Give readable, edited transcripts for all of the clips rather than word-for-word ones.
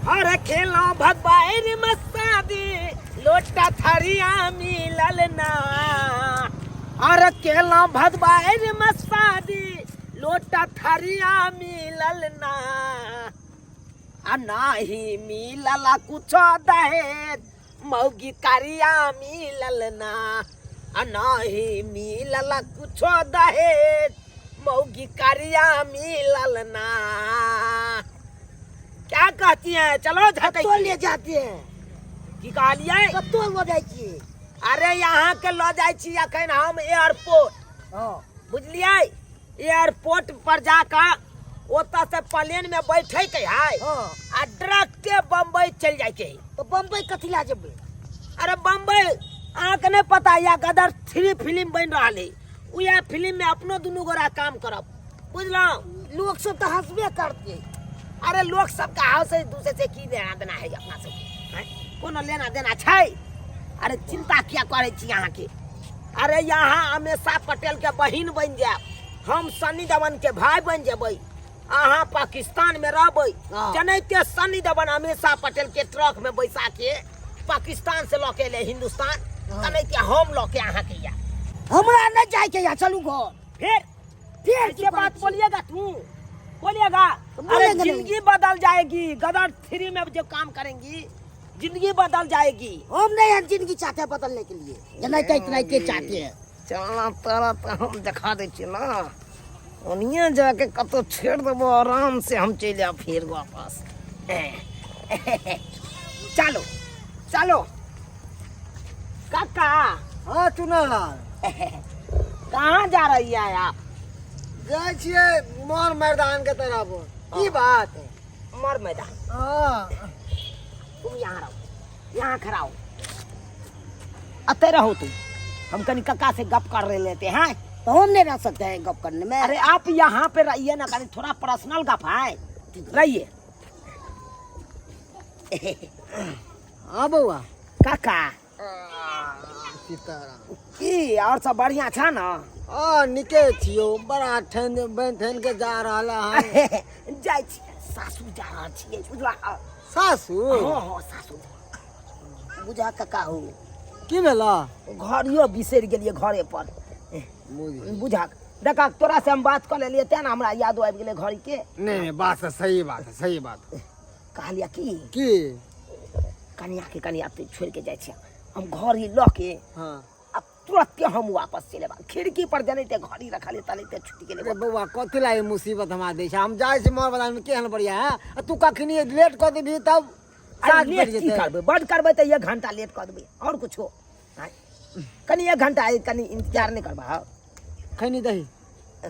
हर खेलो भगवान मस्तादी लोटा थरिया मिलल ना। हर खेलो भगवान मस्तादी लोटा थरिया मिलल ना। आ नाही मिलल कुछ दहेज मौगी करिया मिलल ना। आ नाही मिलल कुछ दहेज मौगी करिया मिलल ना। क्या कहती हैं? चलो तो ले जाते हैं की कहलिए तो ले जाए छी। अरे यहाँ के लो जाए छी अखन हम एयरपोर्ट। हां बुझलिए एयरपोर्ट पर जाकर ओता से प्लेन में बैठे के है हां आ डायरेक्ट बम्बई चल जाए के। तो बम्बई कथी ला जेबे? अरे बम्बई अहाँ के नहीं पता या गदर 3 फिल्म बन रहा है। उया फिल्म में अपनो दुनू गोरा काम करब। बुझलो लोग सब तो हंसबे करते। अरे लोग सबका हाव से दूसरे से की लेना देना है अपना सब कोनो लेना देना छै। अरे चिंता क्या करे छी यहाँ के। अरे यहाँ हमेशा पटेल के बहिन बन जाए हम सनी देओल के भाई बन जेबै। अहाँ पाकिस्तान में रहबै जनैते सनी देओल हमेशा पटेल के ट्रक में बैसा के पाकिस्तान से लौके ले हिंदुस्तान जनैते हम लौके अहाँ के या हमरा न जाए के या चलू घर। फिर ये बात बोलिएगा तू बोलिएगा। अरे जिंदगी बदल जाएगी गदर 3 में जो काम करेंगी जिंदगी बदल जाएगी। हम नहीं जिंदगी चाहते बदलने के लिए जना इतना के चाहते हैं। चलना तारा तो हम दिखा दे छी ना ओनिया जाके कतो छेड़ देबो आराम से हम चले आ फिर वापस। चलो चलो काका। हां चुनालाल कहाँ जा रही है आप? जाए छिए मोर मैदान के तरफ। की बात है? मर मैदान। हां तुम यहाँ रहो यहाँ खड़ा हो अते रहो तुम। हम कहीं काका से गप कर रहे लेते हैं। तो हम नहीं रह सकते हैं गप करने में। अरे आप यहाँ पे रहिए ना कहीं थोड़ा पर्सनल गप है रहिए। हाँ बउआ काका सीताराम की और सब बढ़िया था ना? निके छियो बड़ा ठंड बन ठंड के जा रहा है। जाय छी सासू जा रहा छियै बुझला। सासू हाँ सासू बुझा काका हो की भेला? घरियो बिसर गेलिए घरे पर बुझा। देखा तोरा से हम बात कर लेलिए ते ना हमरा याद आबि गेले घड़ी के। नहीं बात है सही बात है सही बात है। कहलिया की कनिया के कनिया ते छोड़ के जाय छी हम घड़ी ल के। हां अब तुरंत हम वापस चले बा खिड़की पर जनेते घड़ी रखले तले छुट्टी के लिए। बउआ कथि लाई मुसीबत हमरा दे छ हम जाय छी मोर बाजार में केहन बढ़िया है। तू कखनी लेट कर देबी तब आज लेट की करबे बड करबे त 1 घंटा लेट कर देबे और कुछो कनी 1 घंटा कनी इंतजार नहीं करबा। खैनी दही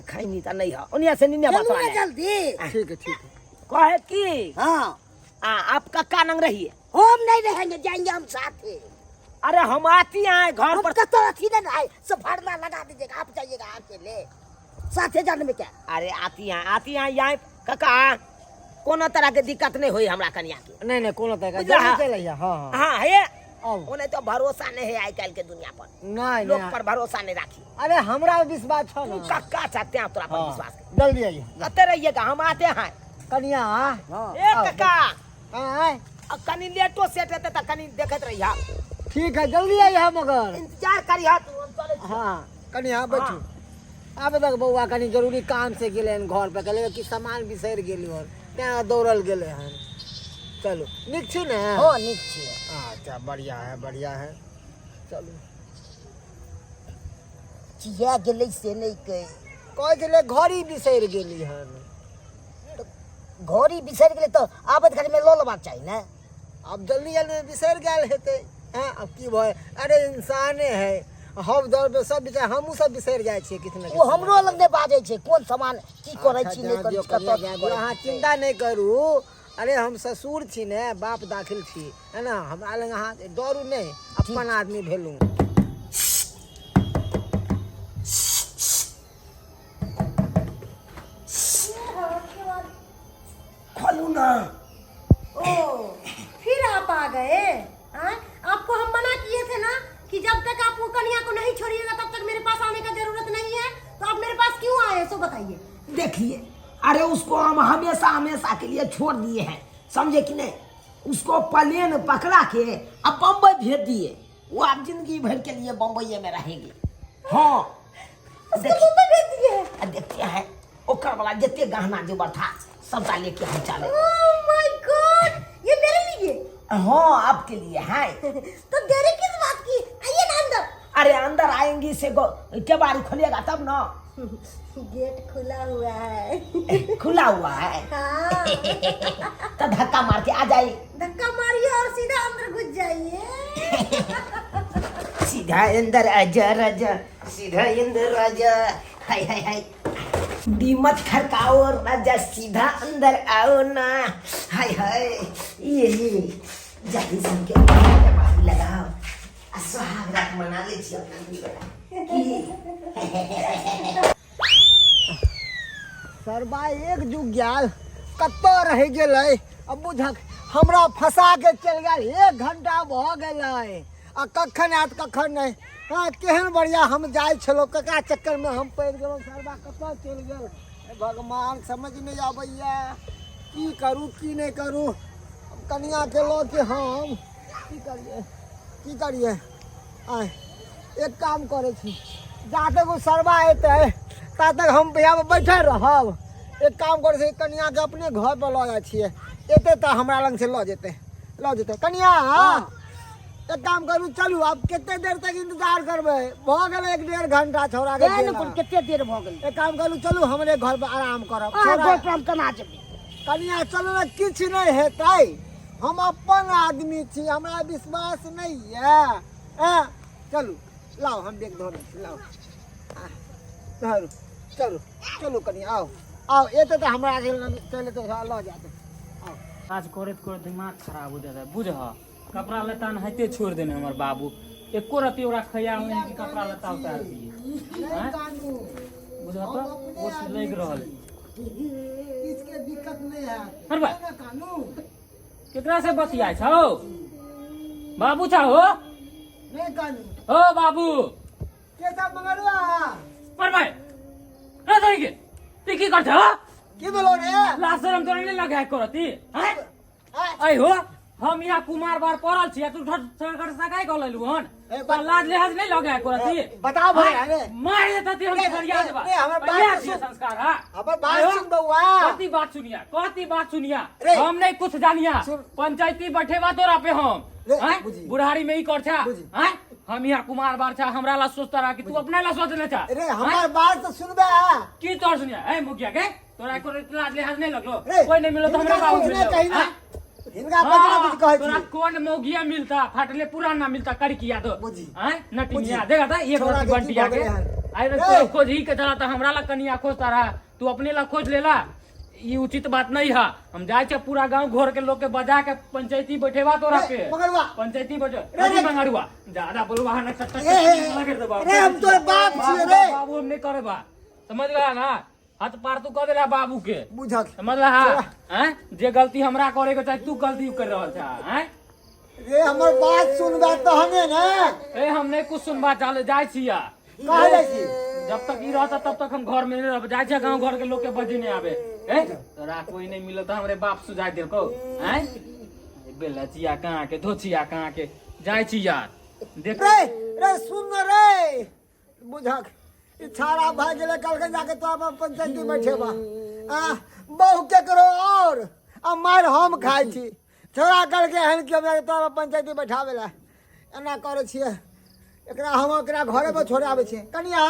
खैनी त नहीं है ओनिया से नहीं बता जल्दी। ठीक है कहे की हां आप कक्का नंग रहिए हम नहीं रहेंगे जाएंगे हम साथ ही। अरे हम आती हैं घर पर कतो अथी नहीं है सब भरना लगा दीजिएगा आप जाइएगा अकेले साथे जाने में क्या। अरे आती हैं यहाँ कक्का कोनो तरह के दिक्कत नहीं हुई हमरा कन्या के। नहीं कोनो तरह का जल्दी चलिए। हां हां है ओने तो भरोसा नहीं है आज कल के दुनिया पर। नहीं लोग पर भरोसा नहीं राखी। अरे हमरा विश्वास छ ना कक्का चाहते हैं तोरा पर विश्वास। जल्दी आइए आते रहिएगा हम आते हैं कनिया। ए कक्का हां कनी लेटो सेट रहते त कनी देखत रहिया। ठीक है जल्दी आइए मगर इंतजार करिया तू हम चले। हां कनिया बैठू आबे तक बउआ कनी जरूरी काम से गेले घर पे कहले कि सामान बिसर गेली और त्या दौड़ल गेले हन। चलो निक छी ने? हो निक छी। अच्छा बढ़िया है चलो चिया गेले से नहीं कह गेले घड़ी बिसर गेली हन। घड़ी बिसर गेले तो आबत घड़ी में लो लेबाक चाहिए ना। अब जल्दी बिसर गेल हेते हैं अब की भय। अरे इंसाने है हम दौड़ पे सब बिचार हमहू सब बिसर जाय छियै कितना वो हमरो लग ने बाजे छै कोन सामान की करे छी नहीं करे कतो अहाँ चिंता नहीं करू। अरे हम ससुर छी ने बाप दाखिल छी है ना हमरा लग अहाँ डरू नहीं अपन आदमी भेलू। खोलू ना। ओ फिर आप आ गए? आपको हम मना किए थे ना कि जब तक आप वो कन्या को नहीं छोड़िएगा तब तक मेरे पास आने का जरूरत नहीं है। तो आप मेरे पास क्यों आए सो बताइए। देखिए अरे उसको हम हमेशा के लिए छोड़ दिए हैं समझे कि नहीं। उसको प्लेन पकड़ा के अब बम्बई भेज दिए। वो आप जिंदगी भर के लिए बम्बई में रहेंगे। हाँ मुंबई भेज दिए। देखते हैं ओकर वाला जितने गहना जेवर था सबका लेके हम चले। ओह माय गॉड, ये मेरे लिए? हाँ आपके लिए है। तो देरी किस बात की? आइए ना अंदर। अरे अंदर आएंगी से केबाड़ी खुलेगा तब ना। गेट खुला हुआ है। खुला हुआ है हाँ। तो धक्का मार के आ जाइए। धक्का मारिए और सीधा अंदर घुस जाइए। सीधा अंदर आजा राजा, सीधा अंदर राजा। हाय हाय हाय, कीमत खड़काओ राजा, सीधा अंदर आओ ना। हाय हाय, ये जल्दी सुन के बात लगाओ, सुहाग रात मना लीजिए अपना। सरबा एक जुग गया कत्तो रह गए। अब बुझक हमरा फंसा के चल गया, 1 घंटा भ गए आ कखन आत कखन नहीं। हाँ केहन बढ़िया हम जाए छलो, ककरा चक्कर में हम पड़ गए। सरबा कत्तो चल गए भगवान समझ नहीं आबैया की करूँ की नहीं करूँ। कनिया के लो के हम की करिए। आए एक काम करे छी, जा तक वो सरबा अतै ता तक हम यहाँ बैठे रहब। एक काम करे छी, कनिया के अपने घर पर लऽ जाइ छियै, एते तो हमरा लग से लऽ जेतै कनिया। एक काम करू, चलू आब कितने देर तक इंतजार करबै? भऽ गेलै 1-1.5 घंटा छौड़ा के कितने देर भ गेल? एक काम करू, चलू हमरे घर पर आराम करब। केना जेबै? कनिया चलू ने, किछ नहीं हेतै। हम अपन आदमी छी, हमरा विश्वास नहीं है। चलू लाओ, हम बैग धो दै लाओ। धरू चलू चलू कनिया आओ एते तो हमरा चले तो लऽ जाते। आज करत दिमाग खराब हो जाता है। बुझ कपड़ा लत्ता नहाते छोड़ देने हमारे बाबू, एको रति ओरा खयाल नहीं कि कपड़ा लत्ता उतार दिए। बुझ तो वो लग रहल इसके दिक्कत नहीं है। हर बार कानून केकरा से बतियाय छौ? बाबू छौ हो? नहीं कानून हो बाबू कैसा मंगलवा पर भाई रे तोरी के ती की करछ हो? की बोलो रे? लाशरम तोरे नहीं लगा करती हैं? आई हो हम यहाँ कुमार बार पड़ल छी, तू ठड़ सगाई कर लेलु हन। पर लाज लिहाज नहीं लगा करती। बताओ भाई अरे मार देती हम सरिया देबा। नहीं, हमर बात सुन। संस्कार हां हमर बात सुन बउआ। कती बात सुनिया हम नहीं कुछ जानिया। पंचायती बैठेबा तोरा पे हम हैं? बुढ़ारी में ही कर छा हैं? हम यहाँ कुमार बार छा, हमरा ला सोचता रहा कि तू अपने ला सोच ले छा। अरे हमार बात तो सुनबे की तोर सुनिया ए मुखिया के तोरा को लाज लिहाज नहीं लगलो? कोई नहीं मिलो तो हमरा बाबू मिल जाओ। इनका पकड़ा कुछ कहे तोरा छी। कौन मोगिया मिलता, फाटले पुराना मिलता कड़किया तो बुझी। हैं? नटिया देखा था एक छोड़ा रोटी के बंटिया की के भगले हैं। आई तो खोज ही के चला था, हमरा ला कनिया खोजता रहा, तू अपने ला खोज लेला। ये उचित बात नहीं है। हम जाए छे पूरा गांव घोर के लोग के बजा के पंचायती बैठेवा तोरा पे। मंगलवा पंचायती बैठे अरे मंगरुआ ज्यादा बोलवा ना चट लगे दे बाबू। अरे हम तोर बाप छिए रे। बाबू हम नहीं करबा, समझ गया ना? हाथ पार तू कर देला बाबू के, बुझक समझ रहा हैं? जे गलती हमरा करे के चाहे तू गलती कर रहल छा हैं? रे हमर बात सुनबे तहने ना। ए हम नहीं कुछ सुनबा चले जाय छिया। कहा जाय छी? जब तक ई रहता तब तक हम घर में नहीं रह जाय छे। गांव घर के लोग के बजे नहीं आवे हैं? तोरा कोई नहीं मिलो तो हमरे बाप सुझाई दे को हैं? बेलचिया कहां के धोचिया कहां के जाय छी यार देख रे सुन रे बुझक ई छाड़ा भाग गेले, कल के जाके तो अपन पंचायती बैठेबा। बहु के करो और अब मार हम खाई छी। छोड़ा करके हन के हमरा तो पंचायती बैठावे ला एना करे छिए। एकरा हम एकरा घरे में छोड़े आवे छिए। कनिया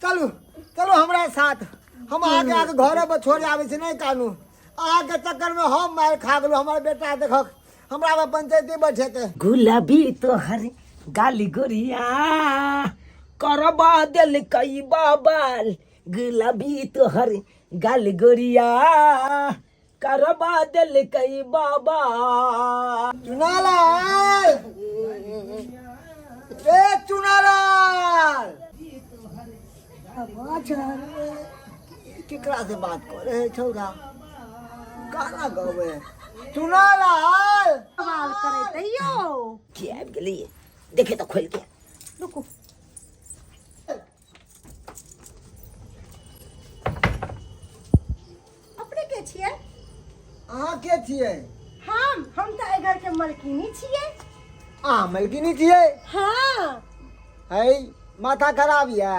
चलू चलू हमरा साथ, हम आगे घरे में छोड़े आवे छी। नहीं कानून आगे चक्कर में हम मार खा गेलो। हमार बेटा देखक हमरा में पंचायती बैठे के। गुलाबी तोहर गाली गोरिया करबा दिल कई बाबाल। गुलाबी तोहर गाली गोरिया करबा दिल कई बाबा। चुनालाल ए चुनालाल केकरा से बात करे है छौरा? गाना गावे चुनालाल सवाल करे तैयो की आबि गेली? देखे तो खोल के। रुको। अपने के छिए? अहाँ के छिए? हम मलकिनी छिए। मलकिनी छिए। हाँ है माथा खराब या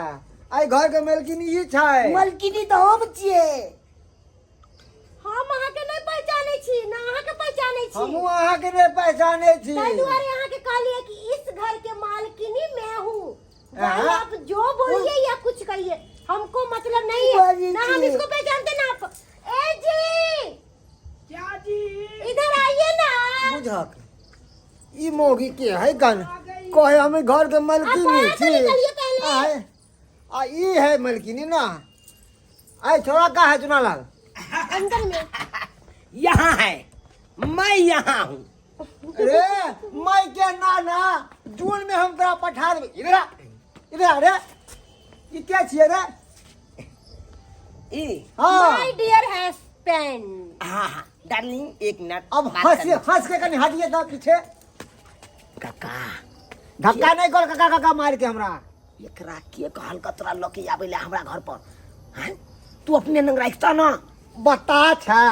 आई घर के मलकिनी ही छै। मलकिनी तो हम छिए। हम अहाँ के नहीं पहचाने छी ना अहाँ के पहचाने छी। हमहू अहाँ के नहीं पहचाने छी। ताहि दुआरे अहाँ के कहलिए कि इस घर के मालकिनी मैं हूँ। भाई हाँ। आप जो बोलिए या कुछ कहिए हमको मतलब नहीं है ना, हम इसको पहचानते ना आप। ए जी क्या जी? इधर आइए ना। बुझक ई मोगी के है कन कहे हम घर के मलकिनी बाहर से छी। निकलिए पहले। ई है मलकिनी ना। आई छोरा का है चुनालाल? अंदर में यहाँ है, मैं यहाँ हूँ। अरे मैं के ना जून में हम तेरा पठा देबे। इधर आ, इधर आ रे। ई क्या छिए रे? हाँ माय डियर हस्बैंड। हाँ डार्लिंग एक मिनट अब बात करनी। हंस के कनी हटिए तो पीछे। काका धक्का नहीं कर काका मार के हमरा। एकरा के कहल का तोरा लके आवेला हमरा घर पर? हैं तू अपने नंग रखता ना। बता छा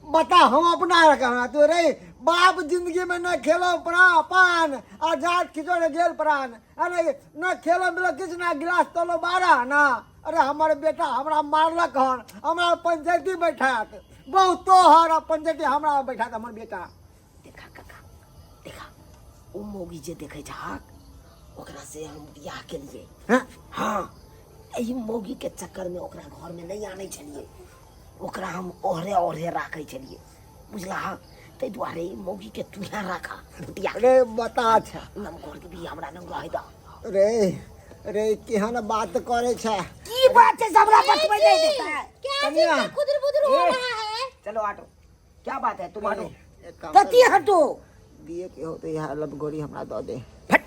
बता हम अपना रखा तू रे बाप जिंदगी में न खेलो पान आजाद खिचो न गेल प्राण। अरे न खेलो मिलो किछ ना गिलास तोलो बारा ना। अरे हमारे बेटा हमरा मारलक हन हमरा पंचायती बैठात बहुत तो हर पंचायती हमरा बैठात हमर बेटा। देखा काका देखा ओ मोगी जे देखे छाक ओकरा से हम बियाह के लिए। हैं? हाँ एही मोगी के चक्कर में ओकरा घर में नहीं आने छलिए। ओकरा हम ओहरे ओहरे राखे छलिए बुझला। ते दुआरे ई मोगी के तू यहाँ राखा बियाह। अरे बता छा नम घर के भी हमरा नंग रह दा। रे रे केहन बात करे छा। की बात है सबरा बचबे नहीं देता है। क्या कन्या। चीज खुदर बुदर हो रहा है? चलो आटो क्या बात है तुम आटो। एक काम कती हटो दिए के होते यहाँ लब गोरी हमरा दो दे। फट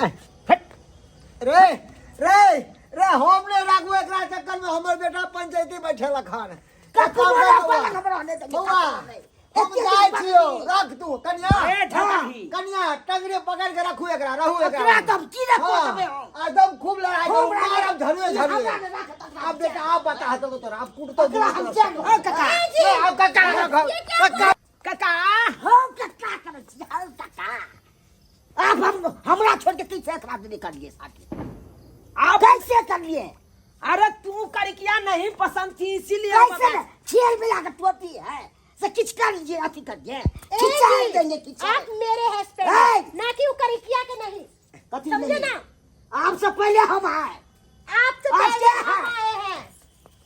ऐ, फट। रे रे रे हम ने राखू एकरा चक्कर में हमर बेटा पंचायती बैठे लखन। कतु बोला पलक हमरा होने दे। बउआ हम जाय छियो रख तू कन्या। ए, ठकाही। कन्या टंगरे पकड़ के रखू एकरा रहू एकरा। एकरा तब की रखो हाँ, तबे हो। एकदम खूब लड़ाई करू खूब लड़ाई। मारब झड़ुए झड़ुए। हमरा ने राख तब अब बेटा आप बता दो तोरा आप कूटतो एकरा हम चल ओ काका ए अब काका काका काका हम काका करे छी हम काका। अब हम हमरा छोड़ के तीसरे खराब नहीं कर लिए साथी। आप कैसे कर लिए? अरे तू कर किया नहीं पसंद थी इसीलिए कैसे छेल मिला के टोपी है से किच कर लीजिए अति कर दे खिंचा देंगे किच। आप मेरे ए! हस्बैंड ना कि वो करिकिया के नहीं। कथी समझे नहीं? ना? आपसे पहले हम आए। आप तो आज पहले क्या हम है? आए हैं।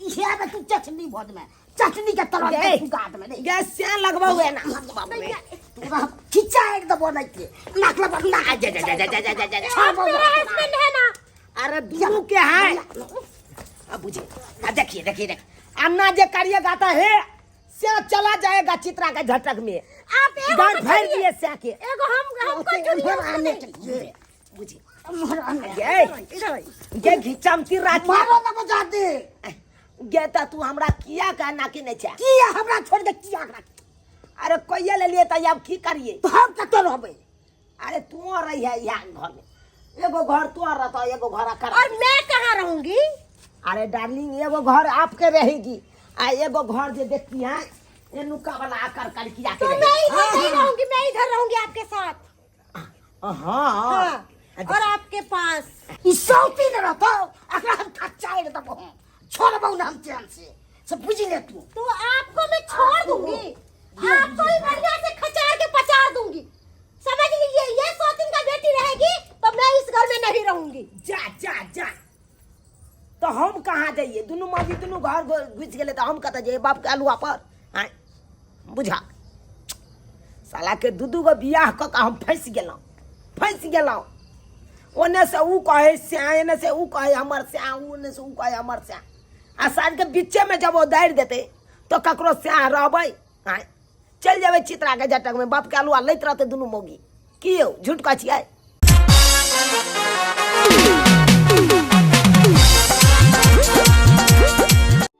इहे में तू चटनी भोज में चटनी के तरह गए। तू गात में नहीं गैस से लगवा हुए ना बाबू में तू खिंचा एकदम बोल के नाक लगा ना जा जा जा जा जा जा आप मेरा हस्बैंड है ना? अरे दोनों के है। अब बुझे देखिए देखिए देख अन्ना जे कार्य गाता है से चला जाएगा चित्रा के झटक में। आप एगो गाल तो भर करिए। दिए से के एगो हमको चुनिए आने के लिए बुझे ये घिचमती रात मारो ना बचा दे। गेता तू हमरा किया कहना कि नहीं चाह किया हमरा छोड़ दे किया अरे कोई ले लिए त अब की करिए तो हम कतो रहबे। अरे तू रही है यहाँ घर में एगो घर तू रहता एगो घर कर। और मैं कहाँ रहूंगी? अरे डार्लिंग एगो घर आपके रहेगी आ एगो घर जो देखती है ये नुका वाला आकर कर किया के तो मैं इधर नहीं रहूंगी, मैं इधर रहूंगी आपके साथ। हाँ हाँ, और आपके पास इस सौती न रहता अगर हम खच्चा है तब हम छोड़ बहु हम चैन से सब बुझ ले तू। तो आपको मैं छोड़ दूंगी, आपको ही बढ़िया से खचार के पचार दूंगी। समझ लीजिए ये सौतीन का बेटी रहेगी तो मैं इस घर में नहीं रहूंगी। जा जा जा तो हम कहाँ जाइए? दोनों माजी दोनों घर घुस गए तो हम कहता जाइए बाप के आलुआ पर आए बुझा साला के दू गो बियाह क के हम फंस गेलौं। ओने से ऊ कहे स्या एने से ऊ कहे हमर स्या ओने से ऊ कहे हमर स्या आ साल के बीचे में जब वो दायर देते तो ककरो स्या रहबै आए चल जावे चित्रा के झटक में बाप के आलुआ लैत रहते दोनों मौगी की हो झूठ कह छियै।